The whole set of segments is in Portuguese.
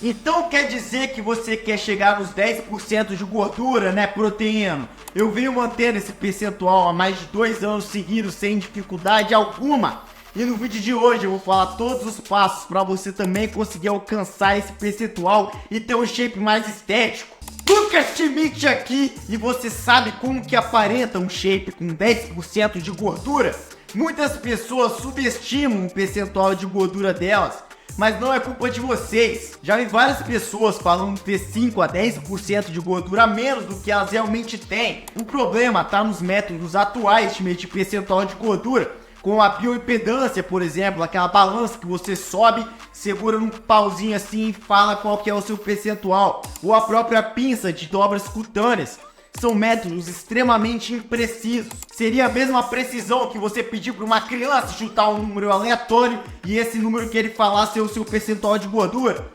Então quer dizer que você quer chegar nos 10% de gordura, né, Proteíno? Eu venho mantendo esse percentual há mais de 2 anos seguidos sem dificuldade alguma. E no vídeo de hoje eu vou falar todos os passos para você também conseguir alcançar esse percentual e ter um shape mais estético. Lucas Schmidt aqui, e você sabe como que aparenta um shape com 10% de gordura? Muitas pessoas subestimam o percentual de gordura delas, mas não é culpa de vocês. Já vi várias pessoas falando ter 5 a 10% de gordura a menos do que elas realmente têm. O problema está nos métodos atuais de medir percentual de gordura, com a bioimpedância, por exemplo, aquela balança que você sobe, segura num pauzinho assim e fala qual que é o seu percentual, ou a própria pinça de dobras cutâneas. São métodos extremamente imprecisos. Seria a mesma precisão que você pedir para uma criança chutar um número aleatório e esse número que ele falar ser o seu percentual de gordura.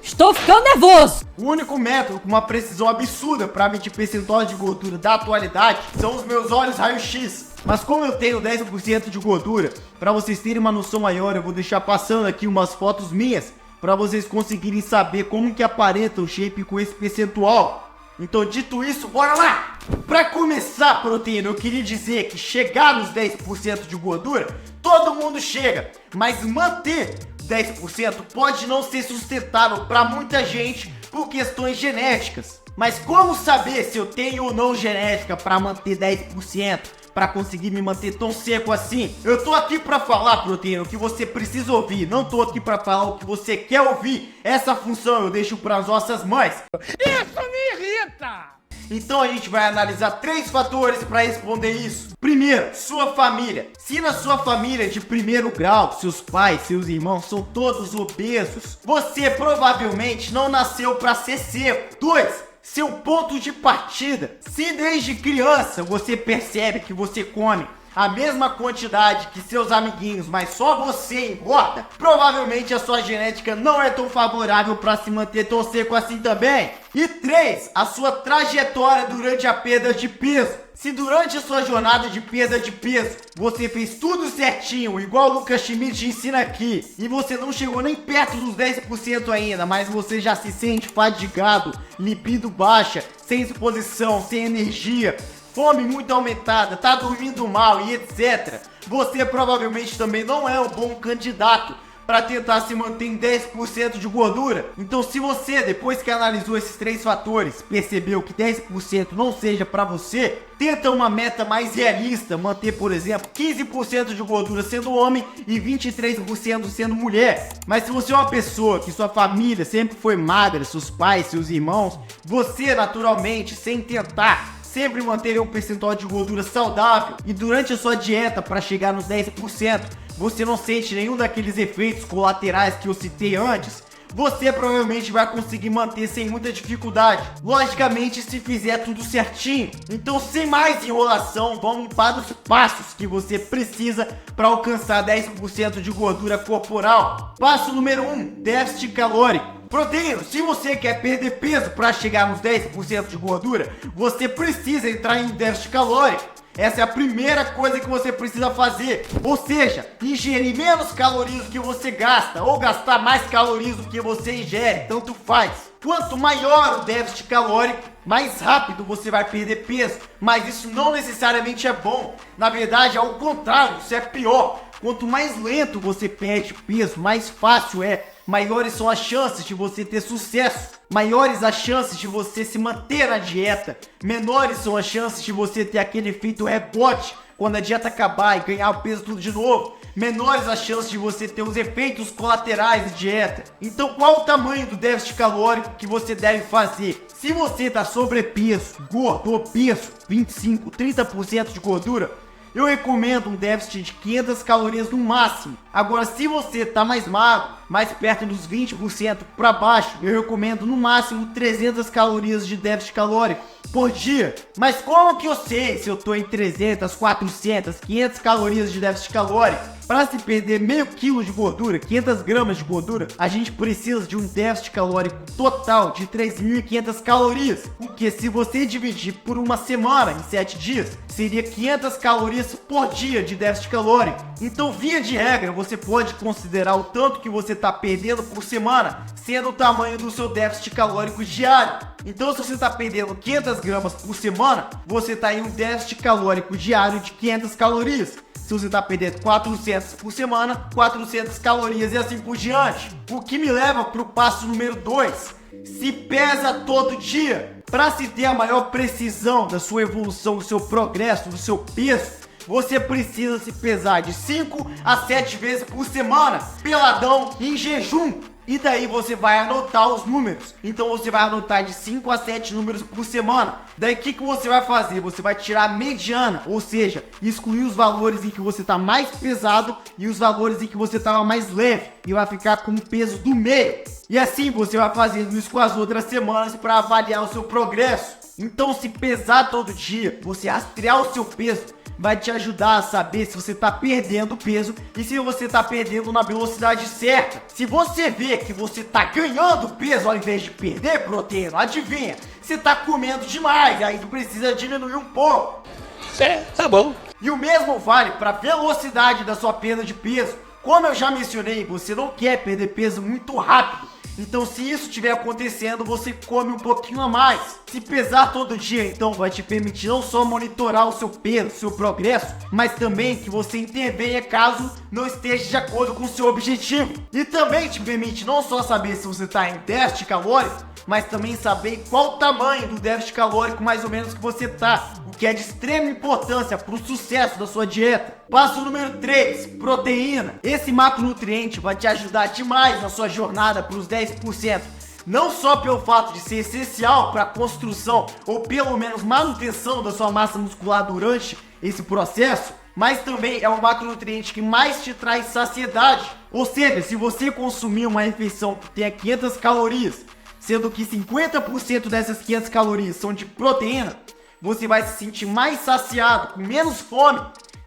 Estou ficando nervoso! O único método com uma precisão absurda para medir percentual de gordura da atualidade são os meus olhos raio-x. Mas como eu tenho 10% de gordura, para vocês terem uma noção maior, eu vou deixar passando aqui umas fotos minhas para vocês conseguirem saber como que aparenta o shape com esse percentual. Então, dito isso, bora lá! Para começar, Proteína, eu queria dizer que chegar nos 10% de gordura, todo mundo chega, mas manter 10% pode não ser sustentável para muita gente por questões genéticas. Mas como saber se eu tenho ou não genética para manter 10%? Para conseguir me manter tão seco assim? Eu tô aqui para falar, Proteína, o que você precisa ouvir. Não tô aqui para falar o que você quer ouvir. Essa função eu deixo para as nossas mães. Isso me irrita! Então a gente vai analisar 3 fatores para responder isso. Primeiro, sua família. Se na sua família de primeiro grau, seus pais, seus irmãos são todos obesos, você provavelmente não nasceu para ser seco. 2. Seu ponto de partida. Se desde criança você percebe que você come a mesma quantidade que seus amiguinhos, mas só você engorda, provavelmente a sua genética não é tão favorável para se manter tão seco assim também. E 3, a sua trajetória durante a perda de peso. Se durante a sua jornada de perda de peso você fez tudo certinho, igual o Lucas Schmidt ensina aqui, e você não chegou nem perto dos 10% ainda, mas você já se sente fadigado, libido baixa, sem disposição, sem energia, fome muito aumentada, tá dormindo mal e etc. Você provavelmente também não é um bom candidato para tentar se manter em 10% de gordura. Então, se você, depois que analisou esses 3 fatores, percebeu que 10% não seja para você, tenta uma meta mais realista, manter, por exemplo, 15% de gordura sendo homem e 23% sendo mulher. Mas se você é uma pessoa que sua família sempre foi magra, seus pais, seus irmãos, você naturalmente, sem tentar, sempre manter um percentual de gordura saudável e durante a sua dieta para chegar nos 10%, você não sente nenhum daqueles efeitos colaterais que eu citei antes, você provavelmente vai conseguir manter sem muita dificuldade. Logicamente, se fizer tudo certinho. Então, sem mais enrolação, vamos para os passos que você precisa para alcançar 10% de gordura corporal. Passo número 1, déficit calórico. Proteína, se você quer perder peso para chegar nos 10% de gordura, você precisa entrar em déficit calórico. Essa é a primeira coisa que você precisa fazer. Ou seja, ingerir menos calorias do que você gasta, ou gastar mais calorias do que você ingere, tanto faz. Quanto maior o déficit calórico, mais rápido você vai perder peso. Mas isso não necessariamente é bom. Na verdade, ao contrário, isso é pior. Quanto mais lento você perde peso, mais fácil é. Maiores são as chances de você ter sucesso. Maiores as chances de você se manter na dieta. Menores são as chances de você ter aquele efeito rebote quando a dieta acabar e ganhar o peso tudo de novo. Menores as chances de você ter os efeitos colaterais da dieta. Então, qual o tamanho do déficit calórico que você deve fazer? Se você está sobrepeso, gordo, obeso, 25, 30% de gordura, eu recomendo um déficit de 500 calorias no máximo. Agora, se você tá mais magro, mais perto dos 20% para baixo, eu recomendo no máximo 300 calorias de déficit calórico por dia. Mas como que eu sei se eu tô em 300, 400, 500 calorias de déficit calórico? Para se perder meio quilo de gordura, 500 gramas de gordura, a gente precisa de um déficit calórico total de 3.500 calorias. O que, se você dividir por uma semana em 7 dias, seria 500 calorias por dia de déficit calórico. Então, via de regra, você pode considerar o tanto que você está perdendo por semana, sendo o tamanho do seu déficit calórico diário. Então, se você está perdendo 500 gramas por semana, você está em um déficit calórico diário de 500 calorias. Se você está perdendo 400 por semana, 400 calorias e assim por diante. O que me leva para o passo número 2. Se pesa todo dia. Para se ter a maior precisão da sua evolução, do seu progresso, do seu peso, você precisa se pesar de 5 a 7 vezes por semana, peladão, em jejum. E daí você vai anotar os números. Então você vai anotar de 5 a 7 números por semana. Daí o que você vai fazer? Você vai tirar a mediana, ou seja, excluir os valores em que você está mais pesado e os valores em que você estava mais leve. E vai ficar com o peso do meio. E assim você vai fazendo isso com as outras semanas para avaliar o seu progresso. Então, se pesar todo dia, você rastrear o seu peso, vai te ajudar a saber se você está perdendo peso e se você está perdendo na velocidade certa. Se você vê que você está ganhando peso ao invés de perder proteína, adivinha? Você está comendo demais, aí tu precisa diminuir um pouco. Tá bom. E o mesmo vale para a velocidade da sua perda de peso. Como eu já mencionei, você não quer perder peso muito rápido. Então, se isso estiver acontecendo, você come um pouquinho a mais. Se pesar todo dia, então, vai te permitir não só monitorar o seu peso, seu progresso, mas também que você intervenha caso não esteja de acordo com o seu objetivo. E também te permite não só saber se você está em déficit calórico, mas também saber qual o tamanho do déficit calórico mais ou menos que você está, o que é de extrema importância para o sucesso da sua dieta. Passo número 3, proteína. Esse macronutriente vai te ajudar demais na sua jornada para os 10%. Não só pelo fato de ser essencial para a construção ou pelo menos manutenção da sua massa muscular durante esse processo, mas também é o macronutriente que mais te traz saciedade. Ou seja, se você consumir uma refeição que tenha 500 calorias, sendo que 50% dessas 500 calorias são de proteína, você vai se sentir mais saciado, com menos fome,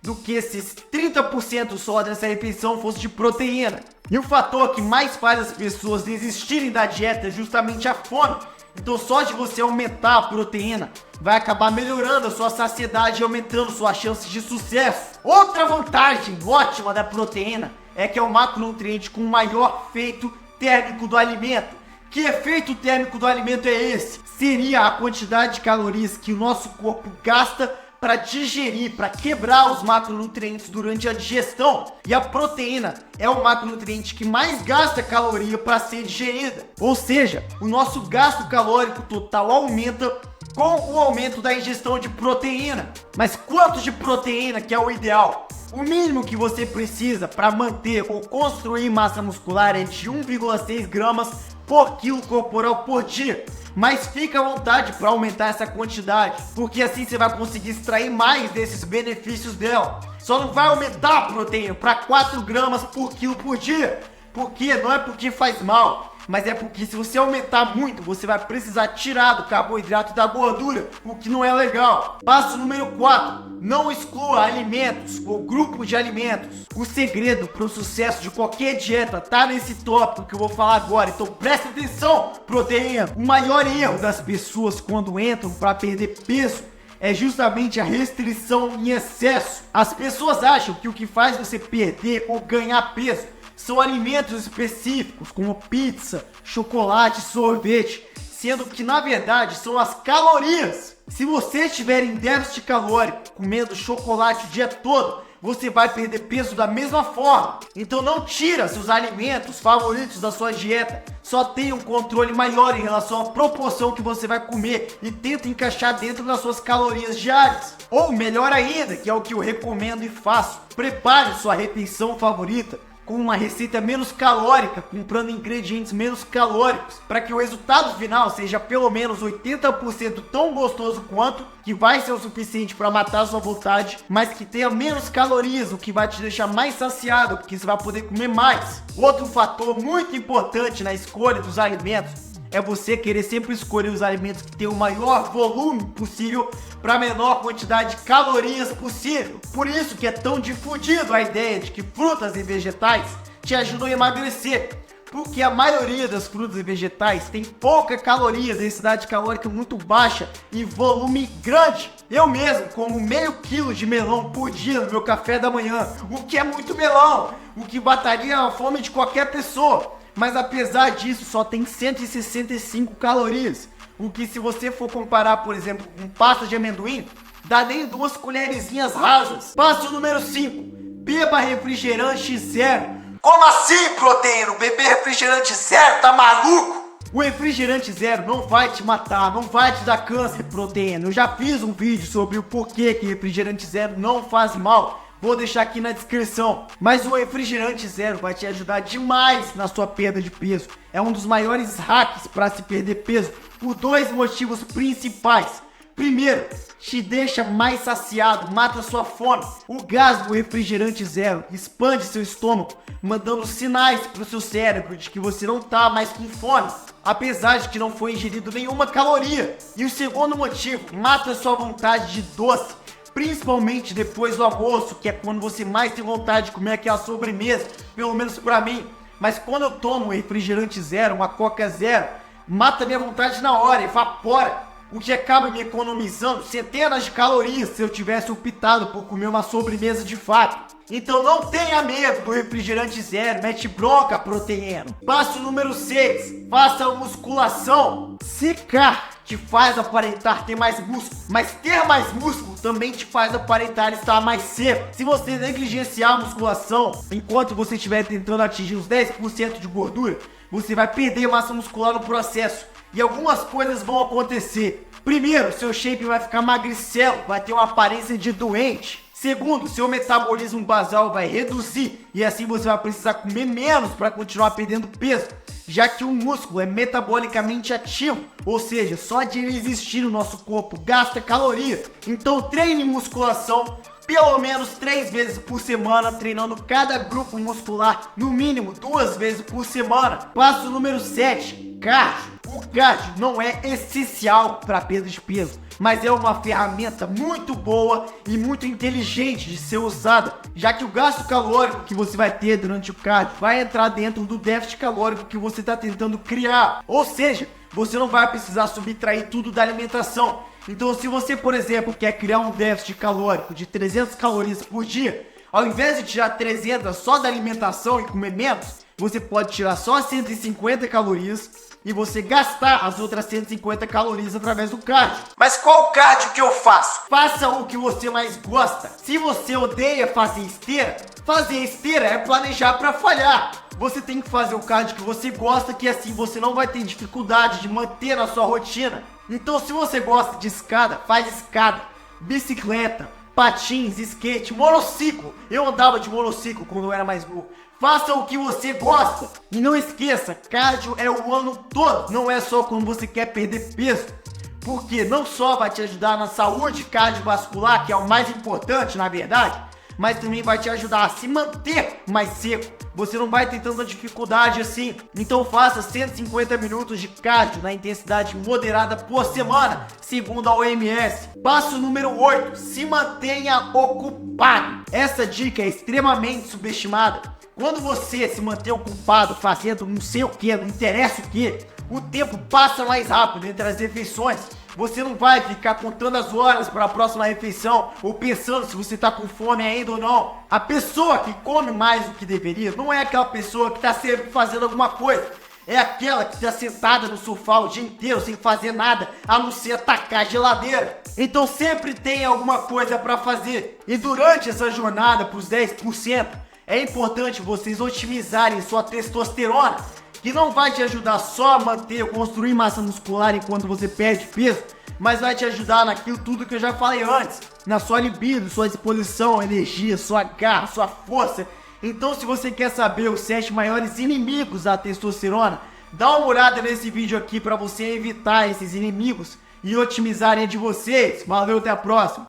do que se 30% só dessa refeição fosse de proteína. E o fator que mais faz as pessoas desistirem da dieta é justamente a fome. Então, só de você aumentar a proteína, vai acabar melhorando a sua saciedade e aumentando suas chances de sucesso. Outra vantagem ótima da proteína é que é o macronutriente com o maior efeito térmico do alimento. Que efeito térmico do alimento é esse? Seria a quantidade de calorias que o nosso corpo gasta para digerir, para quebrar os macronutrientes durante a digestão. E a proteína é o macronutriente que mais gasta caloria para ser digerida. Ou seja, o nosso gasto calórico total aumenta com o aumento da ingestão de proteína. Mas quanto de proteína que é o ideal? O mínimo que você precisa para manter ou construir massa muscular é de 1,6 gramas por quilo corporal por dia. Mas fica à vontade para aumentar essa quantidade, porque assim você vai conseguir extrair mais desses benefícios dela. Só não vai aumentar a proteína para 4 gramas por quilo por dia, porque não é porque faz mal, mas é porque se você aumentar muito, você vai precisar tirar do carboidrato e da gordura, o que não é legal. Passo número 4. Não exclua alimentos ou grupo de alimentos. O segredo para o sucesso de qualquer dieta tá nesse tópico que eu vou falar agora, então presta atenção, proteína. O maior erro das pessoas quando entram para perder peso é justamente a restrição em excesso. As pessoas acham que o que faz você perder ou ganhar peso são alimentos específicos, como pizza, chocolate, sorvete, sendo que na verdade são as calorias. Se você estiver em déficit calórico, comendo chocolate o dia todo, você vai perder peso da mesma forma. Então não tira seus alimentos favoritos da sua dieta, só tenha um controle maior em relação à proporção que você vai comer e tenta encaixar dentro das suas calorias diárias. Ou melhor ainda, que é o que eu recomendo e faço, prepare sua refeição favorita com uma receita menos calórica, comprando ingredientes menos calóricos, para que o resultado final seja pelo menos 80% tão gostoso quanto, que vai ser o suficiente para matar a sua vontade, mas que tenha menos calorias, o que vai te deixar mais saciado, porque você vai poder comer mais. Outro fator muito importante na escolha dos alimentos é você querer sempre escolher os alimentos que tem o maior volume possível para a menor quantidade de calorias possível. Por isso que é tão difundido a ideia de que frutas e vegetais te ajudam a emagrecer. Porque a maioria das frutas e vegetais tem pouca caloria, densidade calórica muito baixa e volume grande. Eu mesmo como meio quilo de melão por dia no meu café da manhã, o que é muito melão, o que mataria a fome de qualquer pessoa. Mas apesar disso só tem 165 calorias, o que se você for comparar, por exemplo, com pasta de amendoim, dá nem 2 colherzinhas rasas. Passo número 5, beba refrigerante zero. Como assim, Proteíno? Beber refrigerante zero, tá maluco? O refrigerante zero não vai te matar, não vai te dar câncer, Proteíno. Eu já fiz um vídeo sobre o porquê que refrigerante zero não faz mal. Vou deixar aqui na descrição. Mas o refrigerante zero vai te ajudar demais na sua perda de peso. É um dos maiores hacks para se perder peso por 2 motivos principais. Primeiro, te deixa mais saciado, mata sua fome. O gás do refrigerante zero expande seu estômago, mandando sinais para o seu cérebro de que você não tá mais com fome, apesar de que não foi ingerido nenhuma caloria. E o segundo motivo, mata sua vontade de doce, principalmente depois do almoço, que é quando você mais tem vontade de comer aquela sobremesa, pelo menos pra mim. Mas quando eu tomo um refrigerante zero, uma Coca zero, mata minha vontade na hora, evapora. O que acaba me economizando centenas de calorias se eu tivesse optado por comer uma sobremesa de fato. Então não tenha medo do refrigerante zero, mete bronca, Proteíno. Passo número 6, faça musculação. Secar te faz aparentar ter mais músculo, mas ter mais músculo também te faz aparentar estar mais seco. Se você negligenciar a musculação enquanto você estiver tentando atingir os 10% de gordura, você vai perder massa muscular no processo. E algumas coisas vão acontecer. Primeiro, seu shape vai ficar magricelo, vai ter uma aparência de doente. Segundo, seu metabolismo basal vai reduzir e assim você vai precisar comer menos para continuar perdendo peso, já que o músculo é metabolicamente ativo, ou seja, só de ele existir no nosso corpo gasta caloria. Então treine musculação pelo menos 3 vezes por semana, treinando cada grupo muscular no mínimo 2 vezes por semana. Passo número 7, cardio. O cardio não é essencial para perda de peso, mas é uma ferramenta muito boa e muito inteligente de ser usada, já que o gasto calórico que você vai ter durante o cardio vai entrar dentro do déficit calórico que você está tentando criar. Ou seja, você não vai precisar subtrair tudo da alimentação. Então se você, por exemplo, quer criar um déficit calórico de 300 calorias por dia, ao invés de tirar 300 só da alimentação e comer menos, você pode tirar só 150 calorias e você gastar as outras 150 calorias através do cardio. Mas qual cardio que eu faço? Faça o que você mais gosta. Se você odeia fazer esteira é planejar para falhar. Você tem que fazer o cardio que você gosta, que assim você não vai ter dificuldade de manter na sua rotina. Então se você gosta de escada, faz escada, bicicleta, patins, skate, monociclo. Eu andava de monociclo quando eu era mais novo. Faça o que você gosta. E não esqueça, cardio é o ano todo, não é só quando você quer perder peso. Porque não só vai te ajudar na saúde cardiovascular, que é o mais importante na verdade, mas também vai te ajudar a se manter mais seco. Você não vai ter tanta dificuldade assim. Então faça 150 minutos de cardio na intensidade moderada por semana, segundo a OMS. Passo número 8, se mantenha ocupado. Essa dica é extremamente subestimada. Quando você se manter ocupado fazendo não sei o que, não interessa o que, o tempo passa mais rápido entre as refeições. Você não vai ficar contando as horas para a próxima refeição ou pensando se você está com fome ainda ou não. A pessoa que come mais do que deveria não é aquela pessoa que está sempre fazendo alguma coisa. É aquela que está sentada no sofá o dia inteiro sem fazer nada, a não ser atacar a geladeira. Então sempre tem alguma coisa para fazer. E durante essa jornada para os 10%, é importante vocês otimizarem sua testosterona, que não vai te ajudar só a manter ou construir massa muscular enquanto você perde peso, mas vai te ajudar naquilo tudo que eu já falei antes, na sua libido, sua disposição, energia, sua garra, sua força. Então se você quer saber os 7 maiores inimigos da testosterona, dá uma olhada nesse vídeo aqui para você evitar esses inimigos e otimizarem a de vocês. Valeu, até a próxima!